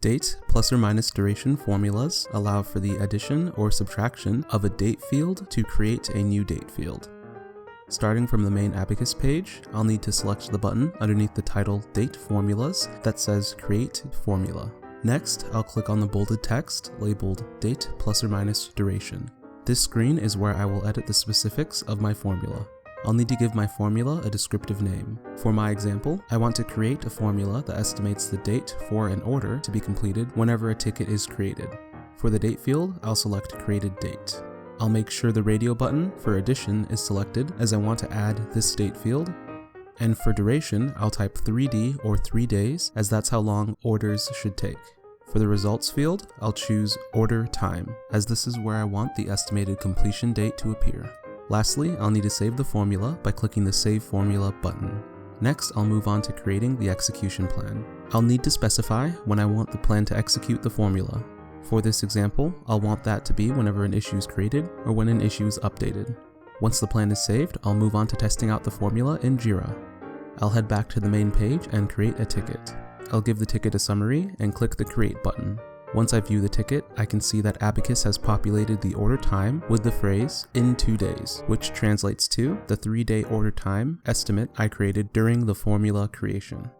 Date plus or minus duration formulas allow for the addition or subtraction of a date field to create a new date field. Starting from the main Abacus page, I'll need to select the button underneath the title Date Formulas that says Create Formula. Next, I'll click on the bolded text labeled Date plus or minus duration. This screen is where I will edit the specifics of my formula. I'll need to give my formula a descriptive name. For my example, I want to create a formula that estimates the date for an order to be completed whenever a ticket is created. For the date field, I'll select Created Date. I'll make sure the radio button for addition is selected as I want to add this date field. And for duration, I'll type 3D or 3 days as that's how long orders should take. For the results field, I'll choose Order Time as this is where I want the estimated completion date to appear. Lastly, I'll need to save the formula by clicking the Save Formula button. Next, I'll move on to creating the execution plan. I'll need to specify when I want the plan to execute the formula. For this example, I'll want that to be whenever an issue is created or when an issue is updated. Once the plan is saved, I'll move on to testing out the formula in Jira. I'll head back to the main page and create a ticket. I'll give the ticket a summary and click the Create button. Once I view the ticket, I can see that Abacus has populated the order time with the phrase in 2 days, which translates to the 3-day order time estimate I created during the formula creation.